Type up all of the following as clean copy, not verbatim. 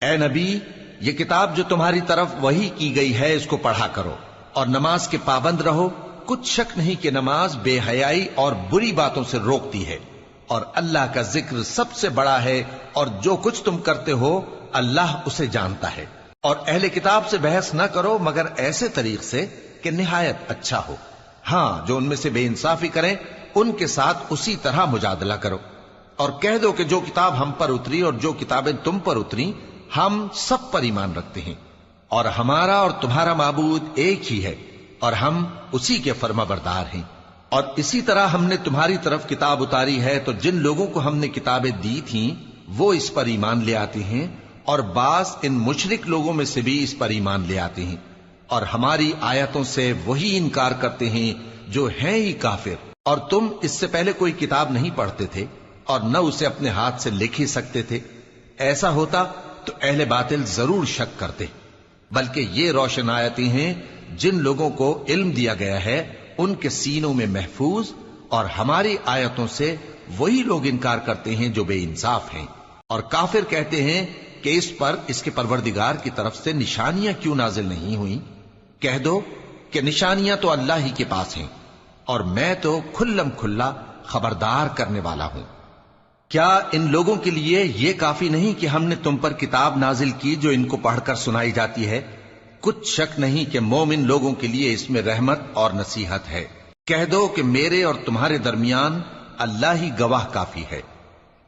اے نبی، یہ کتاب جو تمہاری طرف وحی کی گئی ہے اس کو پڑھا کرو اور نماز کے پابند رہو۔ کچھ شک نہیں کہ نماز بے حیائی اور بری باتوں سے روکتی ہے، اور اللہ کا ذکر سب سے بڑا ہے، اور جو کچھ تم کرتے ہو اللہ اسے جانتا ہے۔ اور اہل کتاب سے بحث نہ کرو مگر ایسے طریق سے کہ نہایت اچھا ہو۔ ہاں، جو ان میں سے بے انصافی کریں ان کے ساتھ اسی طرح مجادلہ کرو، اور کہہ دو کہ جو کتاب ہم پر اتری اور جو کتابیں تم پر اتری ہم سب پر ایمان رکھتے ہیں، اور ہمارا اور تمہارا معبود ایک ہی ہے، اور ہم اسی کے فرما بردار ہیں۔ اور اسی طرح ہم نے تمہاری طرف کتاب اتاری ہے تو جن لوگوں کو ہم نے کتابیں دی تھیں وہ اس پر ایمان لے آتے ہیں، اور بعض ان مشرک لوگوں میں سے بھی اس پر ایمان لے آتے ہیں، اور ہماری آیتوں سے وہی انکار کرتے ہیں جو ہیں ہی کافر۔ اور تم اس سے پہلے کوئی کتاب نہیں پڑھتے تھے اور نہ اسے اپنے ہاتھ سے لکھ ہی سکتے تھے۔ ایسا ہوتا تو اہل باطل ضرور شک کرتے، بلکہ یہ روشن آیتیں ہیں جن لوگوں کو علم دیا گیا ہے ان کے سینوں میں محفوظ، اور ہماری آیتوں سے وہی لوگ انکار کرتے ہیں جو بے انصاف ہیں۔ اور کافر کہتے ہیں کہ اس پر اس کے پروردگار کی طرف سے نشانیاں کیوں نازل نہیں ہوئیں؟ کہہ دو کہ نشانیاں تو اللہ ہی کے پاس ہیں، اور میں تو کھلم کھلا خبردار کرنے والا ہوں۔ کیا ان لوگوں کے لیے یہ کافی نہیں کہ ہم نے تم پر کتاب نازل کی جو ان کو پڑھ کر سنائی جاتی ہے؟ کچھ شک نہیں کہ مومن لوگوں کے لیے اس میں رحمت اور نصیحت ہے۔ کہہ دو کہ میرے اور تمہارے درمیان اللہ ہی گواہ کافی ہے۔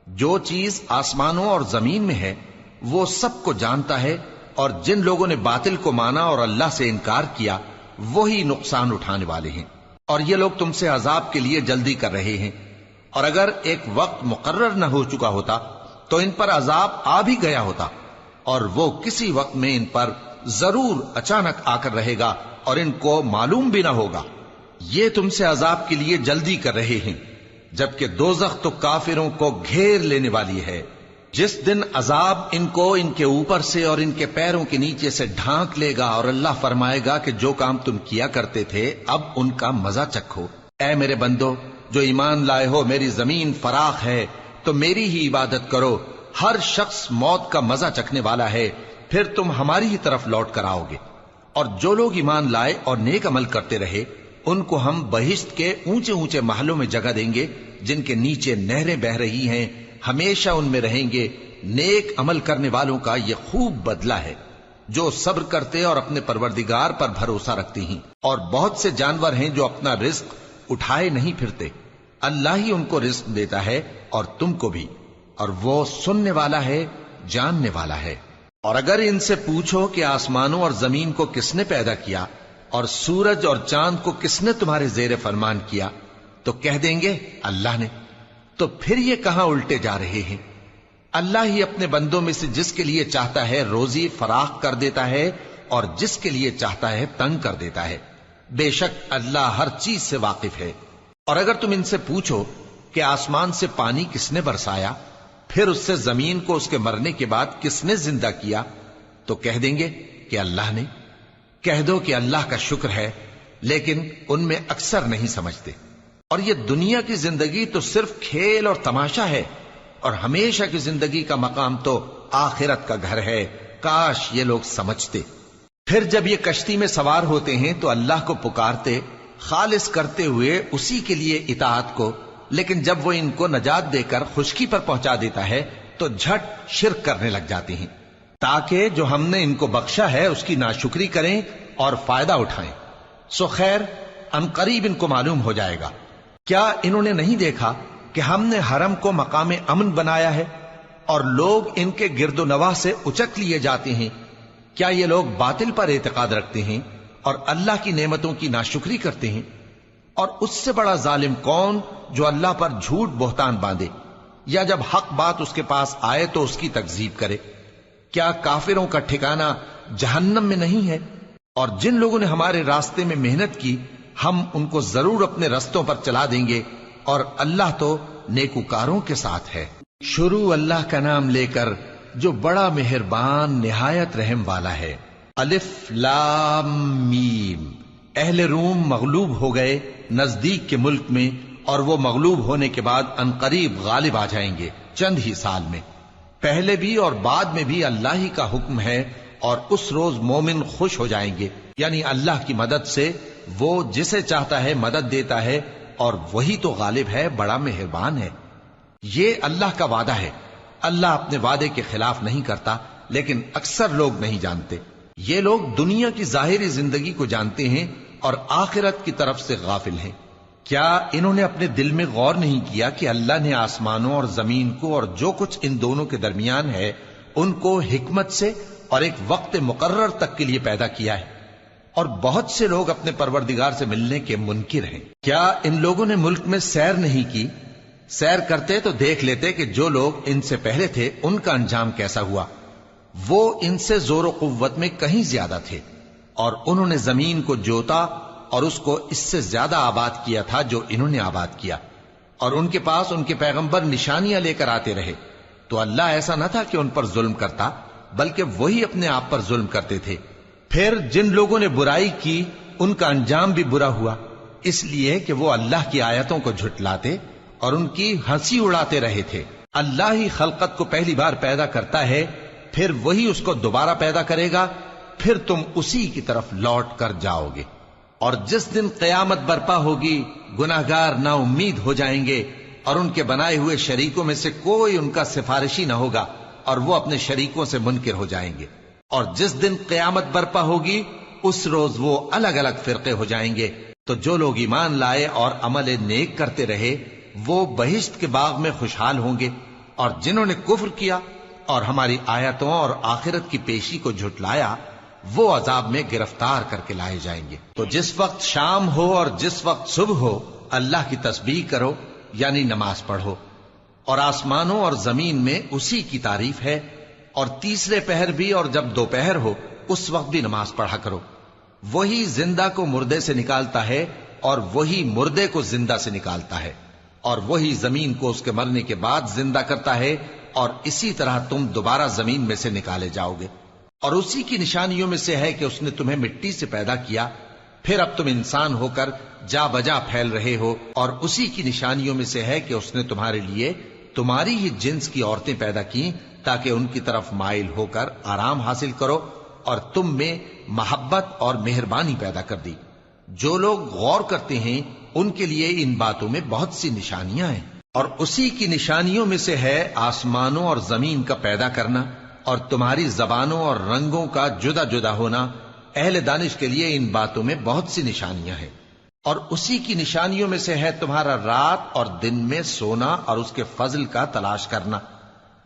جو چیز آسمانوں اور زمین میں ہے وہ سب کو جانتا ہے، اور جن لوگوں نے باطل کو مانا اور اللہ سے انکار کیا وہی نقصان اٹھانے والے ہیں۔ اور یہ لوگ تم سے عذاب کے لیے جلدی کر رہے ہیں، اور اگر ایک وقت مقرر نہ ہو چکا ہوتا تو ان پر عذاب آ بھی گیا ہوتا، اور وہ کسی وقت میں ان پر ضرور اچانک آ کر رہے گا اور ان کو معلوم بھی نہ ہوگا۔ یہ تم سے عذاب کے لیے جلدی کر رہے ہیں، جبکہ دوزخ تو کافروں کو گھیر لینے والی ہے۔ جس دن عذاب ان کو ان کے اوپر سے اور ان کے پیروں کے نیچے سے ڈھانک لے گا، اور اللہ فرمائے گا کہ جو کام تم کیا کرتے تھے اب ان کا مزہ چکھو۔ اے میرے بندو جو ایمان لائے ہو، میری زمین فراخ ہے تو میری ہی عبادت کرو۔ ہر شخص موت کا مزہ چکھنے والا ہے، پھر تم ہماری ہی طرف لوٹ کر آؤ گے۔ اور جو لوگ ایمان لائے اور نیک عمل کرتے رہے ان کو ہم بہشت کے اونچے اونچے محلوں میں جگہ دیں گے جن کے نیچے نہریں بہ رہی ہیں، ہمیشہ ان میں رہیں گے۔ نیک عمل کرنے والوں کا یہ خوب بدلہ ہے جو صبر کرتے اور اپنے پروردگار پر بھروسہ رکھتے ہیں۔ اور بہت سے جانور ہیں جو اپنا رزق اٹھائے نہیں پھرتے، اللہ ہی ان کو رزق دیتا ہے اور تم کو بھی، اور وہ سننے والا ہے، جاننے والا ہے۔ اور اگر ان سے پوچھو کہ آسمانوں اور زمین کو کس نے پیدا کیا اور سورج اور چاند کو کس نے تمہارے زیر فرمان کیا تو کہہ دیں گے اللہ نے۔ تو پھر یہ کہاں الٹے جا رہے ہیں؟ اللہ ہی اپنے بندوں میں سے جس کے لیے چاہتا ہے روزی فراخ کر دیتا ہے اور جس کے لیے چاہتا ہے تنگ کر دیتا ہے۔ بے شک اللہ ہر چیز سے واقف ہے۔ اور اگر تم ان سے پوچھو کہ آسمان سے پانی کس نے برسایا، پھر اس سے زمین کو اس کے مرنے کے بعد کس نے زندہ کیا تو کہہ دیں گے کہ اللہ نے۔ کہہ دو کہ اللہ کا شکر ہے، لیکن ان میں اکثر نہیں سمجھتے۔ اور یہ دنیا کی زندگی تو صرف کھیل اور تماشا ہے، اور ہمیشہ کی زندگی کا مقام تو آخرت کا گھر ہے۔ کاش یہ لوگ سمجھتے۔ پھر جب یہ کشتی میں سوار ہوتے ہیں تو اللہ کو پکارتے خالص کرتے ہوئے اسی کے لیے اطاعت کو، لیکن جب وہ ان کو نجات دے کر خشکی پر پہنچا دیتا ہے تو جھٹ شرک کرنے لگ جاتے ہیں، تاکہ جو ہم نے ان کو بخشا ہے اس کی ناشکری کریں اور فائدہ اٹھائیں۔ سو خیر عنقریب ان کو معلوم ہو جائے گا۔ کیا انہوں نے نہیں دیکھا کہ ہم نے حرم کو مقام امن بنایا ہے اور لوگ ان کے گرد و نواح سے اچک لیے جاتے ہیں؟ کیا یہ لوگ باطل پر اعتقاد رکھتے ہیں اور اللہ کی نعمتوں کی ناشکری کرتے ہیں؟ اور اس سے بڑا ظالم کون جو اللہ پر جھوٹ بہتان باندھے، یا جب حق بات اس کے پاس آئے تو اس کی تکذیب کرے؟ کیا کافروں کا ٹھکانہ جہنم میں نہیں ہے؟ اور جن لوگوں نے ہمارے راستے میں محنت کی ہم ان کو ضرور اپنے رستوں پر چلا دیں گے، اور اللہ تو نیکوکاروں کے ساتھ ہے۔ شروع اللہ کا نام لے کر جو بڑا مہربان نہایت رحم والا ہے۔ الف لام میم۔ اہل روم مغلوب ہو گئے نزدیک کے ملک میں، اور وہ مغلوب ہونے کے بعد عنقریب غالب آ جائیں گے چند ہی سال میں۔ پہلے بھی اور بعد میں بھی اللہ ہی کا حکم ہے، اور اس روز مومن خوش ہو جائیں گے، یعنی اللہ کی مدد سے وہ جسے چاہتا ہے مدد دیتا ہے، اور وہی تو غالب ہے، بڑا مہربان ہے۔ یہ اللہ کا وعدہ ہے، اللہ اپنے وعدے کے خلاف نہیں کرتا، لیکن اکثر لوگ نہیں جانتے۔ یہ لوگ دنیا کی ظاہری زندگی کو جانتے ہیں اور آخرت کی طرف سے غافل ہیں۔ کیا انہوں نے اپنے دل میں غور نہیں کیا کہ اللہ نے آسمانوں اور زمین کو اور جو کچھ ان دونوں کے درمیان ہے ان کو حکمت سے اور ایک وقت مقرر تک کے لیے پیدا کیا ہے، اور بہت سے لوگ اپنے پروردگار سے ملنے کے منکر ہیں۔ کیا ان لوگوں نے ملک میں سیر نہیں کی؟ سیر کرتے تو دیکھ لیتے کہ جو لوگ ان سے پہلے تھے ان کا انجام کیسا ہوا۔ وہ ان سے زور و قوت میں کہیں زیادہ تھے، اور انہوں نے زمین کو جوتا اور اس کو اس سے زیادہ آباد کیا تھا جو انہوں نے آباد کیا، اور ان کے پاس ان کے پیغمبر نشانیاں لے کر آتے رہے، تو اللہ ایسا نہ تھا کہ ان پر ظلم کرتا، بلکہ وہی اپنے آپ پر ظلم کرتے تھے۔ پھر جن لوگوں نے برائی کی ان کا انجام بھی برا ہوا، اس لیے کہ وہ اللہ کی آیتوں کو جھٹلاتے اور ان کی ہنسی اڑاتے رہے تھے۔ اللہ ہی خلقت کو پہلی بار پیدا کرتا ہے، پھر وہی اس کو دوبارہ پیدا کرے گا، پھر تم اسی کی طرف لوٹ کر جاؤ گے۔ اور جس دن قیامت برپا ہوگی گناہگار نا امید ہو جائیں گے، اور ان کے بنائے ہوئے شریکوں میں سے کوئی ان کا سفارشی نہ ہوگا، اور وہ اپنے شریکوں سے منکر ہو جائیں گے۔ اور جس دن قیامت برپا ہوگی اس روز وہ الگ الگ فرقے ہو جائیں گے، تو جو لوگ ایمان لائے اور عمل نیک کرتے رہے وہ بہشت کے باغ میں خوشحال ہوں گے، اور جنہوں نے کفر کیا اور ہماری آیتوں اور آخرت کی پیشی کو جھٹلایا وہ عذاب میں گرفتار کر کے لائے جائیں گے۔ تو جس وقت شام ہو اور جس وقت صبح ہو اللہ کی تسبیح کرو، یعنی نماز پڑھو، اور آسمانوں اور زمین میں اسی کی تعریف ہے، اور تیسرے پہر بھی اور جب دوپہر ہو اس وقت بھی نماز پڑھا کرو۔ وہی زندہ کو مردے سے نکالتا ہے اور وہی مردے کو زندہ سے نکالتا ہے، اور وہی زمین کو اس کے مرنے کے بعد زندہ کرتا ہے، اور اسی طرح تم دوبارہ زمین میں سے نکالے جاؤ گے۔ اور اسی کی نشانیوں میں سے ہے کہ اس نے تمہیں مٹی سے پیدا کیا، پھر اب تم انسان ہو کر جا بجا پھیل رہے ہو، اور اسی کی نشانیوں میں سے ہے کہ اس نے تمہارے لیے تمہاری ہی جنس کی عورتیں پیدا کی تاکہ ان کی طرف مائل ہو کر آرام حاصل کرو، اور تم میں محبت اور مہربانی پیدا کر دی۔ جو لوگ غور کرتے ہیں ان کے لیے ان باتوں میں بہت سی نشانیاں ہیں۔ اور اسی کی نشانیوں میں سے ہے آسمانوں اور زمین کا پیدا کرنا، اور تمہاری زبانوں اور رنگوں کا جدا جدا ہونا۔ اہل دانش کے لیے ان باتوں میں بہت سی نشانیاں ہیں۔ اور اسی کی نشانیوں میں سے ہے تمہارا رات اور دن میں سونا اور اس کے فضل کا تلاش کرنا۔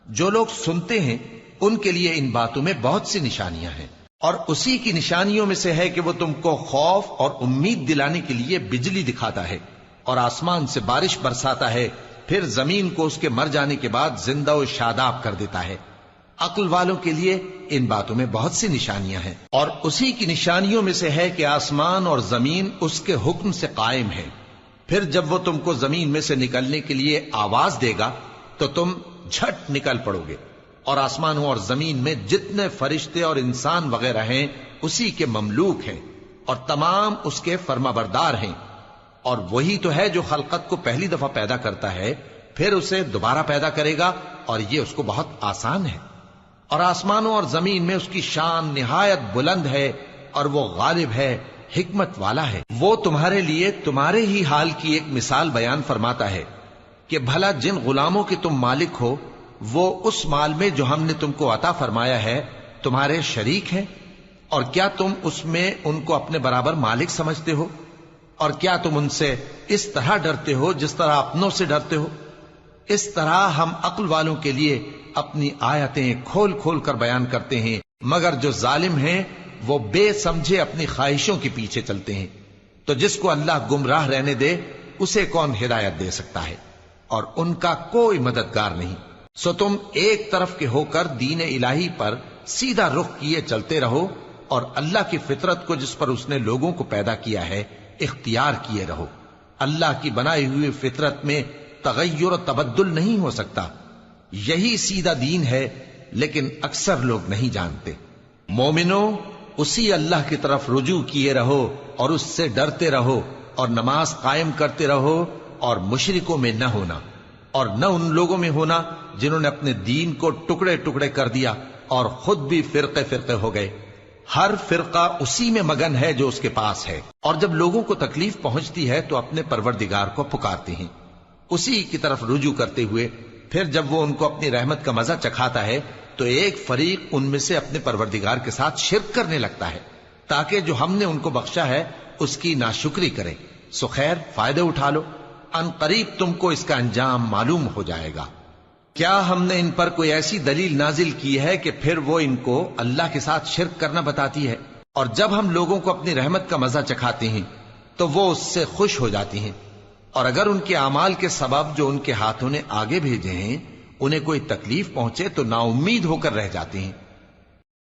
جو لوگ سنتے ہیں ان کے لیے ان باتوں میں بہت سی نشانیاں ہیں۔ اور اسی کی نشانیوں میں سے ہے کہ وہ تم کو خوف اور امید دلانے کے لیے بجلی دکھاتا ہے، اور آسمان سے بارش برساتا ہے، پھر زمین کو اس کے مر جانے کے بعد زندہ و شاداب کر دیتا ہے۔ عقل والوں کے لیے ان باتوں میں بہت سی نشانیاں ہیں۔ اور اسی کی نشانیوں میں سے ہے کہ آسمان اور زمین اس کے حکم سے قائم ہے، پھر جب وہ تم کو زمین میں سے نکلنے کے لیے آواز دے گا تو تم جھٹ نکل پڑو گے۔ اور آسمانوں اور زمین میں جتنے فرشتے اور انسان وغیرہ ہیں اسی کے مملوک ہیں، اور تمام اس کے فرما بردار ہیں۔ اور وہی تو ہے جو خلقت کو پہلی دفعہ پیدا کرتا ہے، پھر اسے دوبارہ پیدا کرے گا، اور یہ اس کو بہت آسان ہے۔ اور آسمانوں اور زمین میں اس کی شان نہایت بلند ہے، اور وہ غالب ہے، حکمت والا ہے۔ وہ تمہارے لیے تمہارے ہی حال کی ایک مثال بیان فرماتا ہے کہ بھلا جن غلاموں کے تم مالک ہو وہ اس مال میں جو ہم نے تم کو عطا فرمایا ہے تمہارے شریک ہیں، اور کیا تم اس میں ان کو اپنے برابر مالک سمجھتے ہو؟ اور کیا تم ان سے اس طرح ڈرتے ہو جس طرح اپنوں سے ڈرتے ہو؟ اس طرح ہم عقل والوں کے لیے اپنی آیتیں کھول کھول کر بیان کرتے ہیں، مگر جو ظالم ہیں وہ بے سمجھے اپنی خواہشوں کے پیچھے چلتے ہیں۔ تو جس کو اللہ گمراہ رہنے دے اسے کون ہدایت دے سکتا ہے، اور ان کا کوئی مددگار نہیں۔ سو تم ایک طرف کے ہو کر دین الہی پر سیدھا رخ کیے چلتے رہو، اور اللہ کی فطرت کو جس پر اس نے لوگوں کو پیدا کیا ہے اختیار کیے رہو۔ اللہ کی بنائی ہوئی فطرت میں تغیر و تبدل نہیں ہو سکتا، یہی سیدھا دین ہے، لیکن اکثر لوگ نہیں جانتے۔ مومنوں، اسی اللہ کی طرف رجوع کیے رہو اور اس سے ڈرتے رہو، اور نماز قائم کرتے رہو اور مشرکوں میں نہ ہونا۔ اور نہ ان لوگوں میں ہونا جنہوں نے اپنے دین کو ٹکڑے ٹکڑے کر دیا اور خود بھی فرقے فرقے ہو گئے۔ ہر فرقہ اسی میں مگن ہے جو اس کے پاس ہے، اور جب لوگوں کو تکلیف پہنچتی ہے تو اپنے پروردگار کو پکارتے ہیں، اسی کی طرف رجوع کرتے ہوئے پھر جب وہ ان کو اپنی رحمت کا مزہ چکھاتا ہے تو ایک فریق ان میں سے اپنے پروردگار کے ساتھ شرک کرنے لگتا ہے تاکہ جو ہم نے ان کو بخشا ہے اس کی ناشکری کریں۔ سو خیر، فائدے اٹھا لو، ان قریب تم کو اس کا انجام معلوم ہو جائے گا۔ کیا ہم نے ان پر کوئی ایسی دلیل نازل کی ہے کہ پھر وہ ان کو اللہ کے ساتھ شرک کرنا بتاتی ہے؟ اور جب ہم لوگوں کو اپنی رحمت کا مزہ چکھاتے ہیں تو وہ اس سے خوش ہو جاتی ہیں، اور اگر ان کے اعمال کے سبب جو ان کے ہاتھوں نے آگے بھیجے ہیں انہیں کوئی تکلیف پہنچے تو نا امید ہو کر رہ جاتے ہیں۔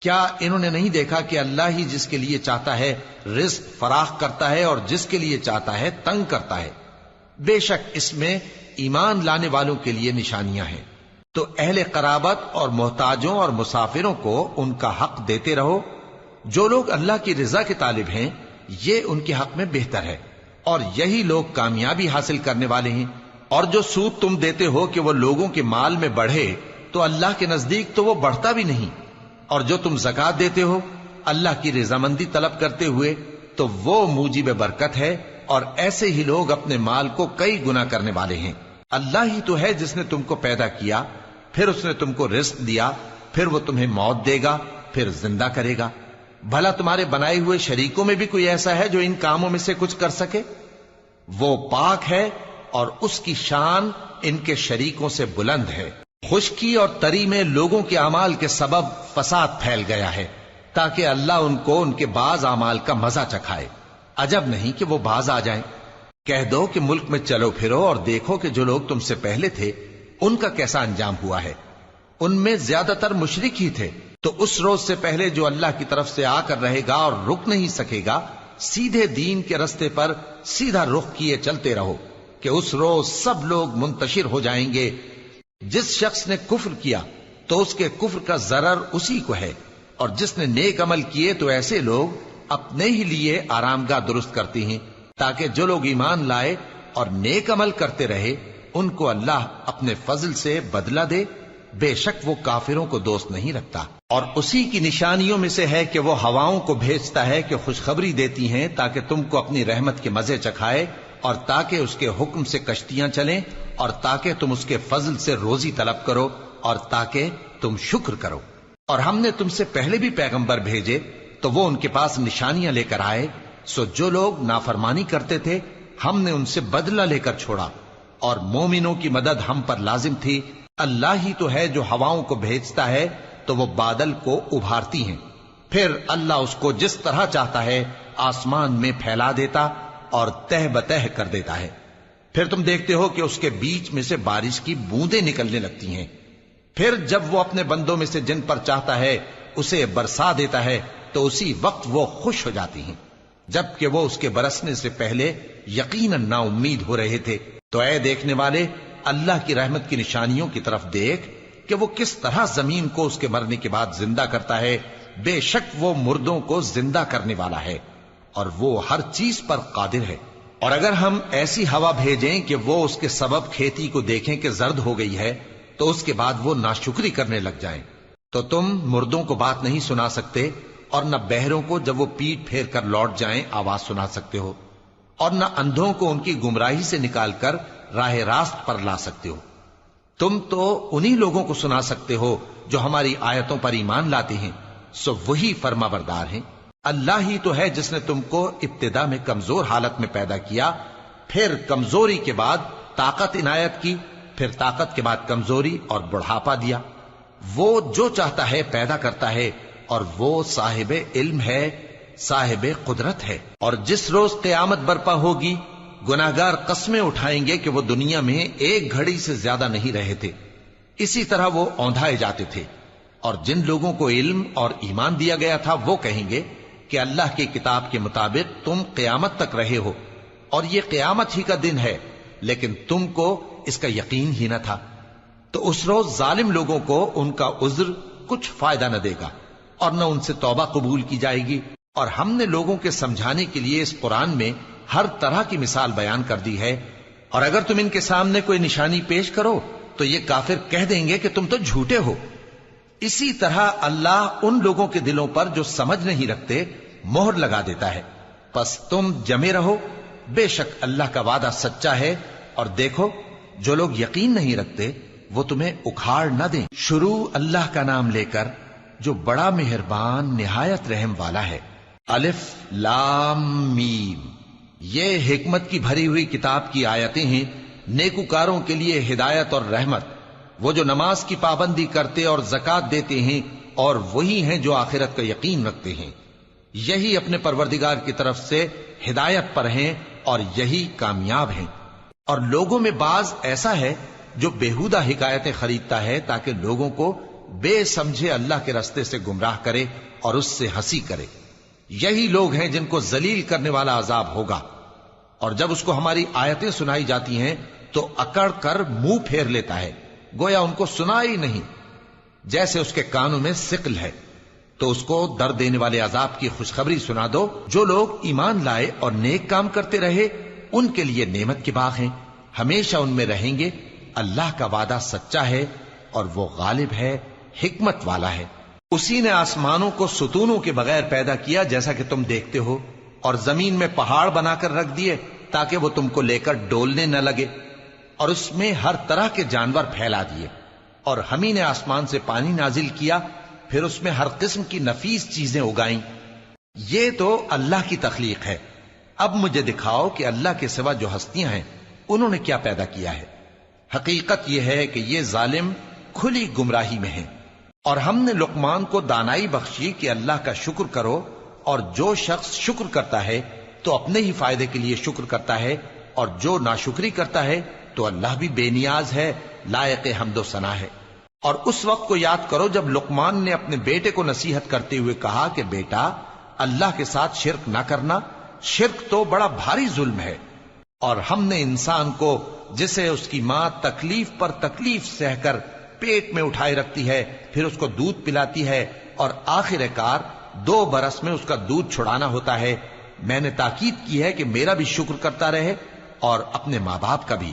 کیا انہوں نے نہیں دیکھا کہ اللہ ہی جس کے لیے چاہتا ہے رزق فراخ کرتا ہے اور جس کے لیے چاہتا ہے تنگ کرتا ہے؟ بے شک اس میں ایمان لانے والوں کے لیے نشانیاں ہیں۔ تو اہل قرابت اور محتاجوں اور مسافروں کو ان کا حق دیتے رہو۔ جو لوگ اللہ کی رضا کے طالب ہیں یہ ان کے حق میں بہتر ہے، اور یہی لوگ کامیابی حاصل کرنے والے ہیں۔ اور جو سود تم دیتے ہو کہ وہ لوگوں کے مال میں بڑھے تو اللہ کے نزدیک تو وہ بڑھتا بھی نہیں، اور جو تم زکوٰۃ دیتے ہو اللہ کی رضامندی طلب کرتے ہوئے تو وہ موجب برکت ہے، اور ایسے ہی لوگ اپنے مال کو کئی گنا کرنے والے ہیں۔ اللہ ہی تو ہے جس نے تم کو پیدا کیا، پھر اس نے تم کو رزق دیا، پھر وہ تمہیں موت دے گا، پھر زندہ کرے گا۔ بھلا تمہارے بنائے ہوئے شریکوں میں بھی کوئی ایسا ہے جو ان کاموں میں سے کچھ کر سکے؟ وہ پاک ہے اور اس کی شان ان کے شریکوں سے بلند ہے۔ خشکی اور تری میں لوگوں کے اعمال کے سبب فساد پھیل گیا ہے تاکہ اللہ ان کو ان کے بعض اعمال کا مزہ چکھائے۔ عجب نہیں کہ وہ باز آ جائیں۔ کہہ دو کہ ملک میں چلو پھرو اور دیکھو کہ جو لوگ تم سے پہلے تھے ان کا کیسا انجام ہوا ہے۔ ان میں زیادہ تر مشرک ہی تھے، تو اس روز سے پہلے جو اللہ کی طرف سے آ کر رہے گا اور رک نہیں سکے گا، سیدھے دین کے رستے پر سیدھا رخ کیے چلتے رہو کہ اس روز سب لوگ منتشر ہو جائیں گے۔ جس شخص نے کفر کیا تو اس کے کفر کا ضرر اسی کو ہے، اور جس نے نیک عمل کیے تو ایسے لوگ اپنے ہی لیے آرام گاہ درست کرتے ہیں تاکہ جو لوگ ایمان لائے اور نیک عمل کرتے رہے ان کو اللہ اپنے فضل سے بدلہ دے۔ بے شک وہ کافروں کو دوست نہیں رکھتا۔ اور اسی کی نشانیوں میں سے ہے کہ وہ ہواؤں کو بھیجتا ہے کہ خوشخبری دیتی ہیں تاکہ تم کو اپنی رحمت کے مزے چکھائے، اور تاکہ اس کے حکم سے کشتیاں چلیں، اور تاکہ تم اس کے فضل سے روزی طلب کرو، اور تاکہ تم شکر کرو۔ اور ہم نے تم سے پہلے بھی پیغمبر بھیجے تو وہ ان کے پاس نشانیاں لے کر آئے، سو جو لوگ نافرمانی کرتے تھے ہم نے ان سے بدلہ لے کر چھوڑا، اور مومنوں کی مدد ہم پر لازم تھی۔ اللہ ہی تو ہے جو ہواؤں کو بھیجتا ہے تو وہ بادل کو ابھارتی ہیں، پھر اللہ اس کو جس طرح چاہتا ہے آسمان میں پھیلا دیتا اور تہ بتہ کر دیتا ہے۔ پھر تم دیکھتے ہو کہ اس کے بیچ میں سے بارش کی بوندیں نکلنے لگتی ہیں، پھر جب وہ اپنے بندوں میں سے جن پر چاہتا ہے اسے برسا دیتا ہے تو اسی وقت وہ خوش ہو جاتی ہیں، جبکہ وہ اس کے برسنے سے پہلے یقیناً نا امید ہو رہے تھے۔ تو اے دیکھنے والے، اللہ کی رحمت کی نشانیوں کی طرف دیکھ کہ وہ کس طرح زمین کو اس کے مرنے کے بعد زندہ کرتا ہے۔ بے شک وہ مردوں کو زندہ کرنے والا ہے اور وہ ہر چیز پر قادر ہے۔ اور اگر ہم ایسی ہوا بھیجیں کہ وہ اس کے سبب کھیتی کو دیکھیں کہ زرد ہو گئی ہے تو اس کے بعد وہ ناشکری کرنے لگ جائیں، تو تم مردوں کو بات نہیں سنا سکتے، اور نہ بہروں کو جب وہ پیٹ پھیر کر لوٹ جائیں آواز سنا سکتے ہو، اور نہ اندھوں کو ان کی گمراہی سے نکال کر راہ راست پر لا سکتے ہو۔ تم تو انہی لوگوں کو سنا سکتے ہو جو ہماری آیتوں پر ایمان لاتے ہیں، سو وہی فرما بردار ہیں۔ اللہ ہی تو ہے جس نے تم کو ابتدا میں کمزور حالت میں پیدا کیا، پھر کمزوری کے بعد طاقت عنایت کی، پھر طاقت کے بعد کمزوری اور بڑھاپا دیا۔ وہ جو چاہتا ہے پیدا کرتا ہے، اور وہ صاحب علم ہے، صاحب قدرت ہے۔ اور جس روز قیامت برپا ہوگی گناہگار قسمیں اٹھائیں گے کہ وہ دنیا میں ایک گھڑی سے زیادہ نہیں رہے تھے، اسی طرح وہ اوندھائے جاتے تھے۔ اور جن لوگوں کو علم اور ایمان دیا گیا تھا وہ کہیں گے کہ اللہ کی کتاب کے مطابق تم قیامت تک رہے ہو، اور یہ قیامت ہی کا دن ہے، لیکن تم کو اس کا یقین ہی نہ تھا۔ تو اس روز ظالم لوگوں کو ان کا عذر کچھ فائدہ نہ دے گا، اور نہ ان سے توبہ قبول کی جائے گی۔ اور ہم نے لوگوں کے سمجھانے کے لیے اس قرآن میں ہر طرح کی مثال بیان کر دی ہے، اور اگر تم ان کے سامنے کوئی نشانی پیش کرو تو یہ کافر کہہ دیں گے کہ تم تو جھوٹے ہو۔ اسی طرح اللہ ان لوگوں کے دلوں پر جو سمجھ نہیں رکھتے مہر لگا دیتا ہے۔ پس تم جمے رہو، بے شک اللہ کا وعدہ سچا ہے، اور دیکھو جو لوگ یقین نہیں رکھتے وہ تمہیں اکھاڑ نہ دیں۔ شروع اللہ کا نام لے کر جو بڑا مہربان نہایت رحم والا ہے۔ الف لام میم، یہ حکمت کی بھری ہوئی کتاب کی آیتیں ہیں، نیکوکاروں کے لیے ہدایت اور رحمت، وہ جو نماز کی پابندی کرتے اور زکوٰۃ دیتے ہیں، اور وہی ہیں جو آخرت کا یقین رکھتے ہیں، یہی اپنے پروردگار کی طرف سے ہدایت پر ہیں اور یہی کامیاب ہیں۔ اور لوگوں میں بعض ایسا ہے جو بیہودہ حکایتیں خریدتا ہے تاکہ لوگوں کو بے سمجھے اللہ کے رستے سے گمراہ کرے اور اس سے ہنسی کرے۔ یہی لوگ ہیں جن کو ذلیل کرنے والا عذاب ہوگا، اور جب اس کو ہماری آیتیں سنائی جاتی ہیں تو اکڑ کر منہ پھیر لیتا ہے، گویا ان کو سنا ہی نہیں، جیسے اس کے کانوں میں ثقل ہے۔ تو اس کو درد دینے والے عذاب کی خوشخبری سنا دو۔ جو لوگ ایمان لائے اور نیک کام کرتے رہے ان کے لیے نعمت کے باغ ہیں، ہمیشہ ان میں رہیں گے۔ اللہ کا وعدہ سچا ہے اور وہ غالب ہے، حکمت والا ہے۔ اسی نے آسمانوں کو ستونوں کے بغیر پیدا کیا جیسا کہ تم دیکھتے ہو، اور زمین میں پہاڑ بنا کر رکھ دیے تاکہ وہ تم کو لے کر ڈولنے نہ لگے، اور اس میں ہر طرح کے جانور پھیلا دیے۔ اور ہم ہی نے آسمان سے پانی نازل کیا، پھر اس میں ہر قسم کی نفیس چیزیں اگائیں۔ یہ تو اللہ کی تخلیق ہے۔ اب مجھے دکھاؤ کہ اللہ کے سوا جو ہستیاں ہیں انہوں نے کیا پیدا کیا ہے۔ حقیقت یہ ہے کہ یہ ظالم کھلی گمراہی میں ہیں۔ اور ہم نے لقمان کو دانائی بخشی کہ اللہ کا شکر کرو، اور جو شخص شکر کرتا ہے تو اپنے ہی فائدے کے لیے شکر کرتا ہے، اور جو ناشکری کرتا ہے تو اللہ بھی بے نیاز ہے، لائق حمد و ثنا ہے۔ اور اس وقت کو یاد کرو جب لقمان نے اپنے بیٹے کو نصیحت کرتے ہوئے کہا کہ بیٹا، اللہ کے ساتھ شرک نہ کرنا، شرک تو بڑا بھاری ظلم ہے۔ اور ہم نے انسان کو جسے اس کی ماں تکلیف پر تکلیف سہ کر پیٹ میں اٹھائے رکھتی ہے، پھر اس کو دودھ پلاتی ہے، اور آخر کار 2 برس میں اس کا دودھ چھڑانا ہوتا ہے، میں نے تاکید کی ہے کہ میرا بھی شکر کرتا رہے اور اپنے ماں باپ کا بھی،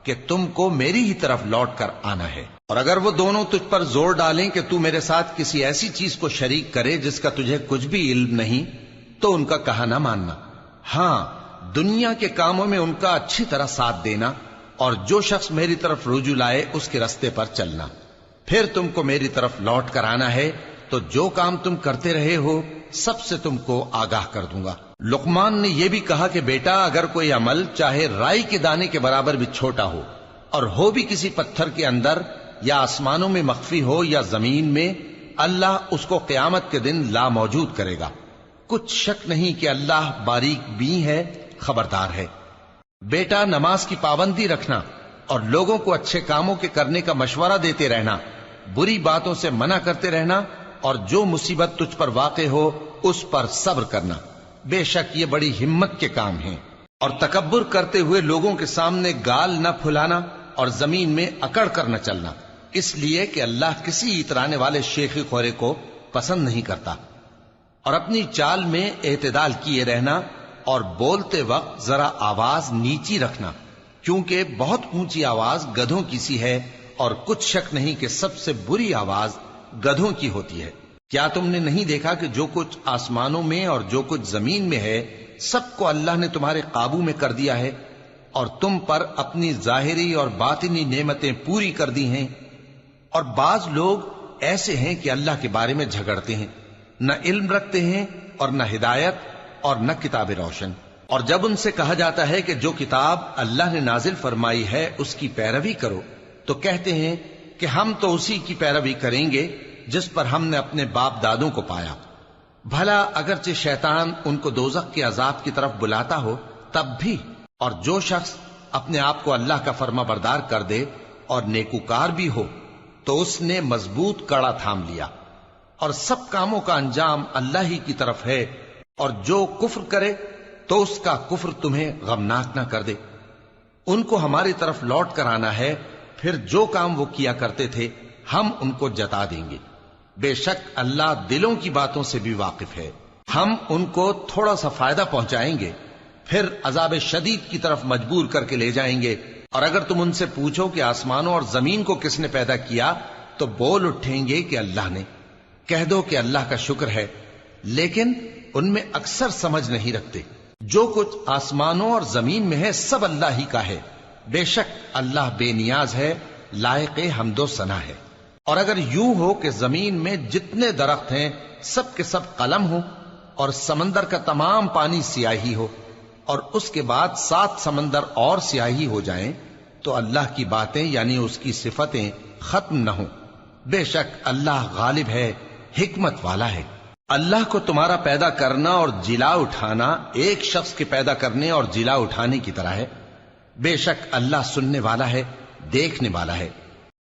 کہ تم کو میری ہی طرف لوٹ کر آنا ہے۔ اور اگر وہ دونوں تجھ پر زور ڈالیں کہ تو میرے ساتھ کسی ایسی چیز کو شریک کرے جس کا تجھے کچھ بھی علم نہیں، تو ان کا کہا نہ ماننا۔ ہاں، دنیا کے کاموں میں ان کا اچھی طرح ساتھ دینا، اور جو شخص میری طرف رجوع لائے اس کے رستے پر چلنا۔ پھر تم کو میری طرف لوٹ کر آنا ہے، تو جو کام تم کرتے رہے ہو سب سے تم کو آگاہ کر دوں گا۔ لقمان نے یہ بھی کہا کہ بیٹا، اگر کوئی عمل چاہے رائی کے دانے کے برابر بھی چھوٹا ہو، اور ہو بھی کسی پتھر کے اندر یا آسمانوں میں مخفی ہو یا زمین میں، اللہ اس کو قیامت کے دن لا موجود کرے گا۔ کچھ شک نہیں کہ اللہ باریک بین ہے، خبردار ہے۔ بیٹا، نماز کی پابندی رکھنا اور لوگوں کو اچھے کاموں کے کرنے کا مشورہ دیتے رہنا، بری باتوں سے منع کرتے رہنا، اور جو مصیبت تجھ پر واقع ہو اس پر صبر کرنا، بے شک یہ بڑی ہمت کے کام ہیں۔ اور تکبر کرتے ہوئے لوگوں کے سامنے گال نہ پھلانا اور زمین میں اکڑ کر نہ چلنا، اس لیے کہ اللہ کسی اترانے والے شیخی خورے کو پسند نہیں کرتا۔ اور اپنی چال میں اعتدال کیے رہنا، اور بولتے وقت ذرا آواز نیچی رکھنا، کیونکہ بہت اونچی آواز گدھوں کی سی ہے، اور کچھ شک نہیں کہ سب سے بری آواز گدھوں کی ہوتی ہے۔ کیا تم نے نہیں دیکھا کہ جو کچھ آسمانوں میں اور جو کچھ زمین میں ہے سب کو اللہ نے تمہارے قابو میں کر دیا ہے، اور تم پر اپنی ظاہری اور باطنی نعمتیں پوری کر دی ہیں۔ اور بعض لوگ ایسے ہیں کہ اللہ کے بارے میں جھگڑتے ہیں، نہ علم رکھتے ہیں اور نہ ہدایت اور نہ کتاب روشن۔ اور جب ان سے کہا جاتا ہے کہ جو کتاب اللہ نے نازل فرمائی ہے اس کی پیروی کرو، تو کہتے ہیں کہ ہم تو اسی کی پیروی کریں گے جس پر ہم نے اپنے باپ دادوں کو پایا۔ بھلا اگرچہ شیطان ان کو دوزخ کے عذاب کی طرف بلاتا ہو تب بھی۔ اور جو شخص اپنے آپ کو اللہ کا فرما بردار کر دے اور نیکوکار بھی ہو تو اس نے مضبوط کڑا تھام لیا، اور سب کاموں کا انجام اللہ ہی کی طرف ہے۔ اور جو کفر کرے تو اس کا کفر تمہیں غمناک نہ کر دے۔ ان کو ہماری طرف لوٹ کر آنا ہے، پھر جو کام وہ کیا کرتے تھے ہم ان کو جتا دیں گے۔ بے شک اللہ دلوں کی باتوں سے بھی واقف ہے۔ ہم ان کو تھوڑا سا فائدہ پہنچائیں گے، پھر عذاب شدید کی طرف مجبور کر کے لے جائیں گے۔ اور اگر تم ان سے پوچھو کہ آسمانوں اور زمین کو کس نے پیدا کیا تو بول اٹھیں گے کہ اللہ نے۔ کہہ دو کہ اللہ کا شکر ہے، لیکن ان میں اکثر سمجھ نہیں رکھتے۔ جو کچھ آسمانوں اور زمین میں ہے سب اللہ ہی کا ہے، بے شک اللہ بے نیاز ہے، لائق حمد و ثنا ہے۔ اور اگر یوں ہو کہ زمین میں جتنے درخت ہیں سب کے سب قلم ہو، اور سمندر کا تمام پانی سیاہی ہو، اور اس کے بعد 7 سمندر اور سیاہی ہو جائیں، تو اللہ کی باتیں یعنی اس کی صفتیں ختم نہ ہوں۔ بے شک اللہ غالب ہے، حکمت والا ہے۔ اللہ کو تمہارا پیدا کرنا اور جلا اٹھانا ایک شخص کے پیدا کرنے اور جلا اٹھانے کی طرح ہے۔ بے شک اللہ سننے والا ہے، دیکھنے والا ہے۔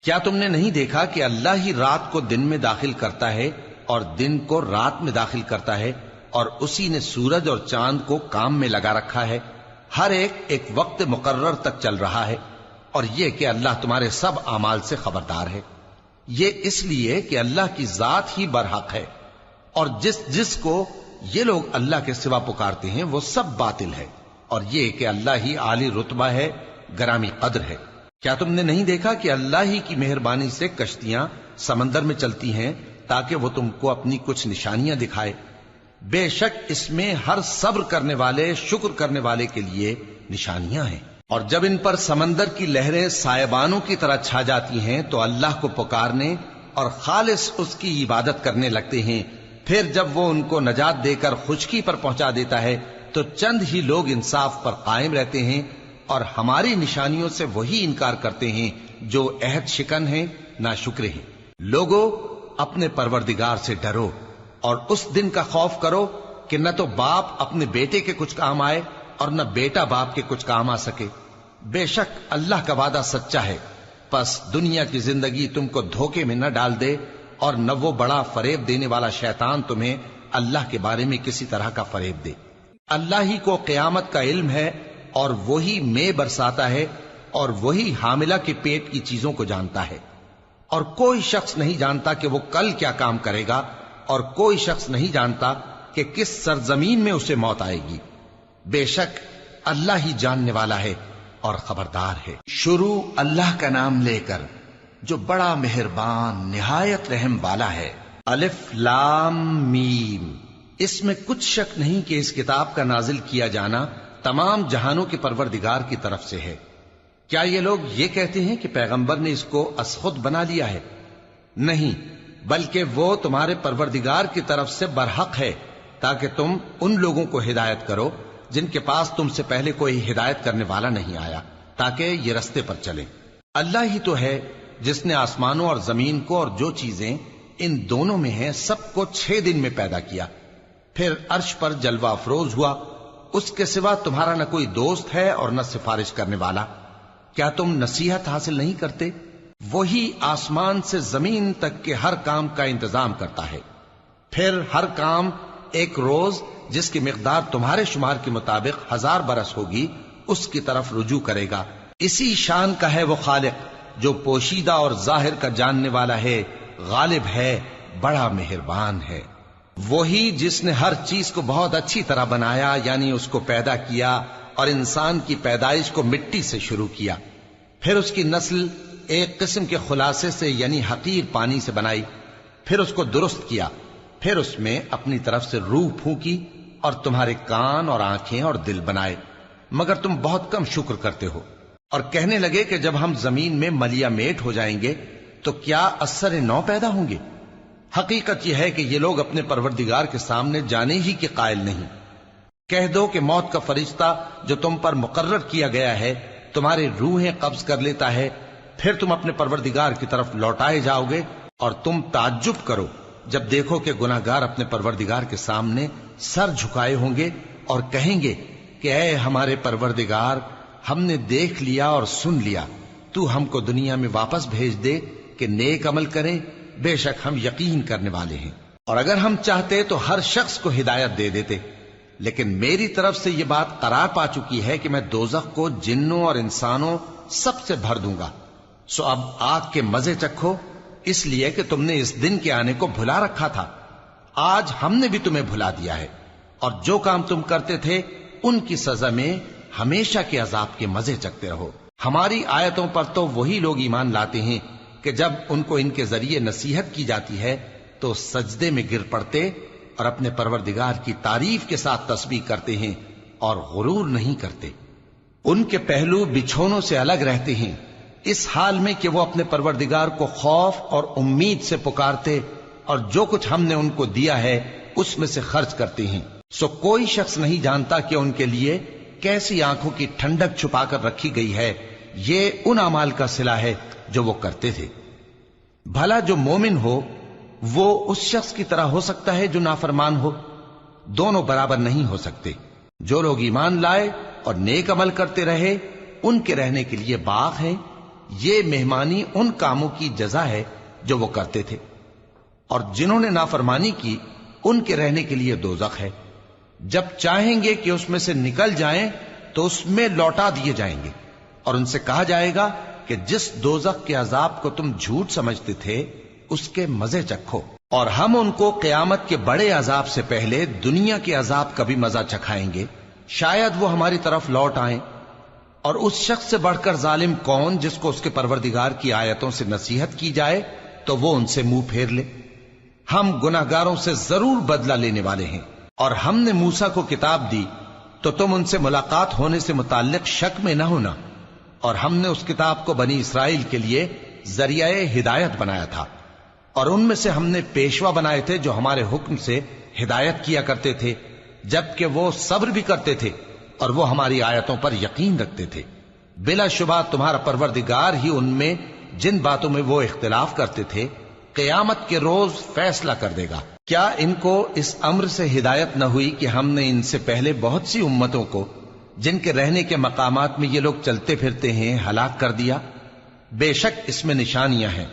کیا تم نے نہیں دیکھا کہ اللہ ہی رات کو دن میں داخل کرتا ہے اور دن کو رات میں داخل کرتا ہے، اور اسی نے سورج اور چاند کو کام میں لگا رکھا ہے، ہر ایک وقت مقرر تک چل رہا ہے، اور یہ کہ اللہ تمہارے سب اعمال سے خبردار ہے۔ یہ اس لیے کہ اللہ کی ذات ہی برحق ہے، اور جس کو یہ لوگ اللہ کے سوا پکارتے ہیں وہ سب باطل ہے، اور یہ کہ اللہ ہی عالی رتبہ ہے، گرامی قدر ہے۔ کیا تم نے نہیں دیکھا کہ اللہ ہی کی مہربانی سے کشتیاں سمندر میں چلتی ہیں تاکہ وہ تم کو اپنی کچھ نشانیاں دکھائے؟ بے شک اس میں ہر صبر کرنے والے، شکر کرنے والے کے لیے نشانیاں ہیں۔ اور جب ان پر سمندر کی لہریں سائبانوں کی طرح چھا جاتی ہیں تو اللہ کو پکارنے اور خالص اس کی عبادت کرنے لگتے ہیں، پھر جب وہ ان کو نجات دے کر خشکی پر پہنچا دیتا ہے تو چند ہی لوگ انصاف پر قائم رہتے ہیں، اور ہماری نشانیوں سے وہی انکار کرتے ہیں جو عہد شکن ہیں، ناشکرے ہیں۔ لوگو اپنے پروردگار سے ڈرو اور اس دن کا خوف کرو کہ نہ تو باپ اپنے بیٹے کے کچھ کام آئے اور نہ بیٹا باپ کے کچھ کام آ سکے۔ بے شک اللہ کا وعدہ سچا ہے، پس دنیا کی زندگی تم کو دھوکے میں نہ ڈال دے، اور نہ وہ بڑا فریب دینے والا شیطان تمہیں اللہ کے بارے میں کسی طرح کا فریب دے۔ اللہ ہی کو قیامت کا علم ہے، اور وہی میں برساتا ہے، اور وہی حاملہ کے پیٹ کی چیزوں کو جانتا ہے، اور کوئی شخص نہیں جانتا کہ وہ کل کیا کام کرے گا، اور کوئی شخص نہیں جانتا کہ کس سرزمین میں اسے موت آئے گی۔ بے شک اللہ ہی جاننے والا ہے اور خبردار ہے۔ شروع اللہ کا نام لے کر جو بڑا مہربان نہایت رحم والا ہے۔ الف لام میم۔ اس میں کچھ شک نہیں کہ اس کتاب کا نازل کیا جانا تمام جہانوں کے پروردگار کی طرف سے ہے۔ کیا یہ لوگ یہ کہتے ہیں کہ پیغمبر نے اس کو از خود بنا لیا ہے؟ نہیں، بلکہ وہ تمہارے پروردگار کی طرف سے برحق ہے، تاکہ تم ان لوگوں کو ہدایت کرو جن کے پاس تم سے پہلے کوئی ہدایت کرنے والا نہیں آیا، تاکہ یہ رستے پر چلیں۔ اللہ ہی تو ہے جس نے آسمانوں اور زمین کو اور جو چیزیں ان دونوں میں ہیں سب کو 6 دن میں پیدا کیا، پھر عرش پر جلوہ افروز ہوا۔ اس کے سوا تمہارا نہ کوئی دوست ہے اور نہ سفارش کرنے والا۔ کیا تم نصیحت حاصل نہیں کرتے؟ وہی آسمان سے زمین تک کے ہر کام کا انتظام کرتا ہے، پھر ہر کام ایک روز جس کی مقدار تمہارے شمار کے مطابق 1000 برس ہوگی اس کی طرف رجوع کرے گا۔ اسی شان کا ہے وہ خالق جو پوشیدہ اور ظاہر کا جاننے والا ہے، غالب ہے، بڑا مہربان ہے۔ وہی جس نے ہر چیز کو بہت اچھی طرح بنایا، یعنی اس کو پیدا کیا اور انسان کی پیدائش کو مٹی سے شروع کیا، پھر اس کی نسل ایک قسم کے خلاصے سے یعنی حقیر پانی سے بنائی، پھر اس کو درست کیا، پھر اس میں اپنی طرف سے روح پھونکی اور تمہارے کان اور آنکھیں اور دل بنائے، مگر تم بہت کم شکر کرتے ہو۔ اور کہنے لگے کہ جب ہم زمین میں ملیا میٹ ہو جائیں گے تو کیا اثر نو پیدا ہوں گے؟ حقیقت یہ ہے کہ یہ لوگ اپنے پروردگار کے سامنے جانے ہی کے قائل نہیں۔ کہہ دو کہ موت کا فرشتہ جو تم پر مقرر کیا گیا ہے تمہاری روحیں قبض کر لیتا ہے، پھر تم اپنے پروردگار کی طرف لوٹائے جاؤ گے، اور تم تعجب کرو جب دیکھو کہ گناہگار اپنے پروردگار کے سامنے سر جھکائے ہوں گے اور کہیں گے کہ اے ہمارے پروردگار، ہم نے دیکھ لیا اور سن لیا، تو ہم کو دنیا میں واپس بھیج دے کہ نیک عمل کریں، بے شک ہم یقین کرنے والے ہیں۔ اور اگر ہم چاہتے تو ہر شخص کو ہدایت دے دیتے، لیکن میری طرف سے یہ بات قرار پا چکی ہے کہ میں دوزخ کو جنوں اور انسانوں سب سے بھر دوں گا، سو اب آگ کے مزے چکھو، اس لیے کہ تم نے اس دن کے آنے کو بھلا رکھا تھا۔ آج ہم نے بھی تمہیں بھلا دیا ہے، اور جو کام تم کرتے تھے ان کی سزا میں ہمیشہ کے عذاب کے مزے چکھتے رہو۔ ہماری آیتوں پر تو وہی لوگ ایمان لاتے ہیں کہ جب ان کو ان کے ذریعے نصیحت کی جاتی ہے تو سجدے میں گر پڑتے اور اپنے پروردگار کی تعریف کے ساتھ تسبیح کرتے ہیں اور غرور نہیں کرتے۔ ان کے پہلو بچھونوں سے الگ رہتے ہیں، اس حال میں کہ وہ اپنے پروردگار کو خوف اور امید سے پکارتے اور جو کچھ ہم نے ان کو دیا ہے اس میں سے خرچ کرتے ہیں۔ سو کوئی شخص نہیں جانتا کہ ان کے لیے کیسی آنکھوں کی ٹھنڈک چھپا کر رکھی گئی ہے، یہ ان اعمال کا صلہ ہے جو وہ کرتے تھے۔ بھلا جو مومن ہو وہ اس شخص کی طرح ہو سکتا ہے جو نافرمان ہو؟ دونوں برابر نہیں ہو سکتے۔ جو لوگ ایمان لائے اور نیک عمل کرتے رہے ان کے رہنے کے لیے باغ ہے، یہ مہمانی ان کاموں کی جزا ہے جو وہ کرتے تھے، اور جنہوں نے نافرمانی کی ان کے رہنے کے لیے دوزخ ہے، جب چاہیں گے کہ اس میں سے نکل جائیں تو اس میں لوٹا دیے جائیں گے، اور ان سے کہا جائے گا کہ جس دوزخ کے عذاب کو تم جھوٹ سمجھتے تھے اس کے مزے چکھو، اور ہم ان کو قیامت کے بڑے عذاب سے پہلے دنیا کے عذاب کا بھی مزہ چکھائیں گے، شاید وہ ہماری طرف لوٹ آئیں۔ اور اس شخص سے بڑھ کر ظالم کون جس کو اس کے پروردگار کی آیتوں سے نصیحت کی جائے تو وہ ان سے منہ پھیر لے۔ ہم گناہگاروں سے ضرور بدلہ لینے والے ہیں، اور ہم نے موسیٰ کو کتاب دی تو تم ان سے ملاقات ہونے سے متعلق شک میں نہ ہونا، اور ہم نے اس کتاب کو بنی اسرائیل کے لیے ذریعہ ہدایت بنایا تھا، اور ان میں سے ہم نے پیشوا بنائے تھے جو ہمارے حکم سے ہدایت کیا کرتے تھے، جبکہ وہ صبر بھی کرتے تھے اور وہ ہماری آیتوں پر یقین رکھتے تھے۔ بلا شبہ تمہارا پروردگار ہی ان میں جن باتوں میں وہ اختلاف کرتے تھے قیامت کے روز فیصلہ کر دے گا۔ کیا ان کو اس امر سے ہدایت نہ ہوئی کہ ہم نے ان سے پہلے بہت سی امتوں کو جن کے رہنے کے مقامات میں یہ لوگ چلتے پھرتے ہیں ہلاک کر دیا؟ بے شک اس میں نشانیاں ہیں،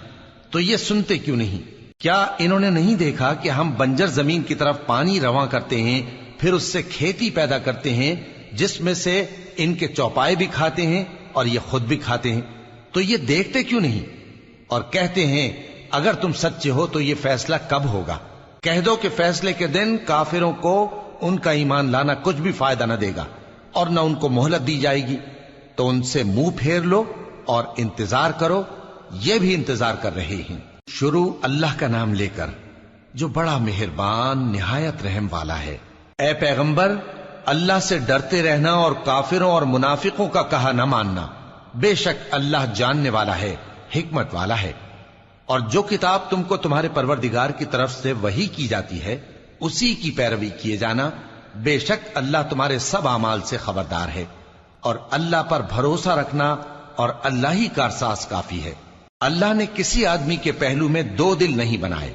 تو یہ سنتے کیوں نہیں؟ کیا انہوں نے نہیں دیکھا کہ ہم بنجر زمین کی طرف پانی رواں کرتے ہیں، پھر اس سے کھیتی پیدا کرتے ہیں جس میں سے ان کے چوپائے بھی کھاتے ہیں اور یہ خود بھی کھاتے ہیں، تو یہ دیکھتے کیوں نہیں؟ اور کہتے ہیں اگر تم سچے ہو تو یہ فیصلہ کب ہوگا؟ کہہ دو کہ فیصلے کے دن کافروں کو ان کا ایمان لانا کچھ بھی فائدہ نہ دے گا اور نہ ان کو مہلت دی جائے گی، تو ان سے منہ پھیر لو اور انتظار کرو، یہ بھی انتظار کر رہے ہیں۔ شروع اللہ کا نام لے کر جو بڑا مہربان نہایت رحم والا ہے۔ اے پیغمبر، اللہ سے ڈرتے رہنا اور کافروں اور منافقوں کا کہا نہ ماننا، بے شک اللہ جاننے والا ہے، حکمت والا ہے۔ اور جو کتاب تم کو تمہارے پروردگار کی طرف سے وحی کی جاتی ہے اسی کی پیروی کیے جانا، بے شک اللہ تمہارے سب اعمال سے خبردار ہے، اور اللہ پر بھروسہ رکھنا اور اللہ ہی کارساز کافی ہے۔ اللہ نے کسی آدمی کے پہلو میں دو دل نہیں بنائے،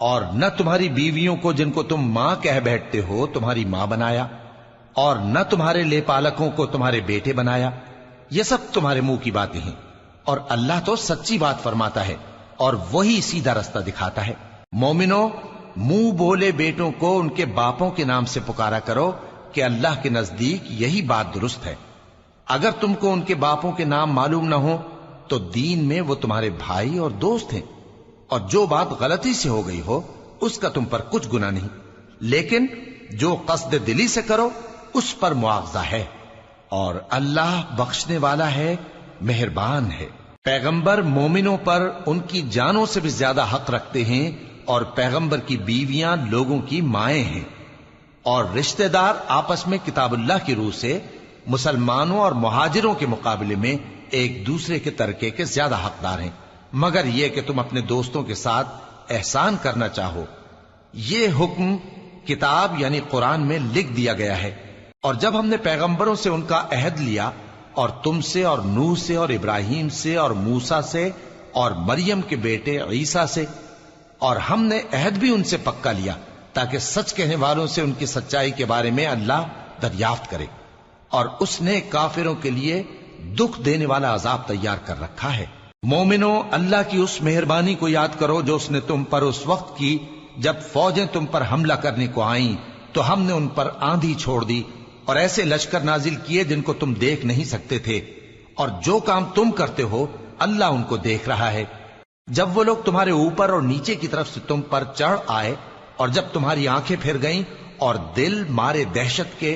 اور نہ تمہاری بیویوں کو جن کو تم ماں کہہ بیٹھتے ہو تمہاری ماں بنایا، اور نہ تمہارے لے پالکوں کو تمہارے بیٹے بنایا، یہ سب تمہارے منہ کی باتیں ہیں، اور اللہ تو سچی بات فرماتا ہے اور وہی سیدھا رستہ دکھاتا ہے۔ مومنو، منہ بولے بیٹوں کو ان کے باپوں کے نام سے پکارا کرو کہ اللہ کے نزدیک یہی بات درست ہے۔ اگر تم کو ان کے باپوں کے نام معلوم نہ ہو تو دین میں وہ تمہارے بھائی اور دوست ہیں، اور جو بات غلطی سے ہو گئی ہو اس کا تم پر کچھ گناہ نہیں، لیکن جو قصد دلی سے کرو اس پر مواخذہ ہے، اور اللہ بخشنے والا ہے، مہربان ہے۔ پیغمبر مومنوں پر ان کی جانوں سے بھی زیادہ حق رکھتے ہیں، اور پیغمبر کی بیویاں لوگوں کی مائیں ہیں، اور رشتہ دار آپس میں کتاب اللہ کی روح سے مسلمانوں اور مہاجروں کے مقابلے میں ایک دوسرے کے ترکے کے زیادہ حقدار ہیں، مگر یہ کہ تم اپنے دوستوں کے ساتھ احسان کرنا چاہو۔ یہ حکم کتاب یعنی قرآن میں لکھ دیا گیا ہے، اور جب ہم نے پیغمبروں سے ان کا عہد لیا، اور تم سے اور نوح سے اور ابراہیم سے اور موسیٰ سے اور مریم کے بیٹے عیسیٰ سے، اور ہم نے عہد بھی ان سے پکا لیا تاکہ سچ کہنے والوں سے ان کی سچائی کے بارے میں اللہ دریافت کرے، اور اس نے کافروں کے لیے دکھ دینے والا عذاب تیار کر رکھا ہے۔ مومنو، اللہ کی اس مہربانی کو یاد کرو جو اس نے تم پر اس وقت کی جب فوجیں تم پر حملہ کرنے کو آئیں تو ہم نے ان پر آندھی چھوڑ دی اور ایسے لشکر نازل کیے جن کو تم دیکھ نہیں سکتے تھے، اور جو کام تم کرتے ہو اللہ ان کو دیکھ رہا ہے۔ جب وہ لوگ تمہارے اوپر اور نیچے کی طرف سے تم پر چڑھ آئے، اور جب تمہاری آنکھیں پھر گئیں اور دل مارے دہشت کے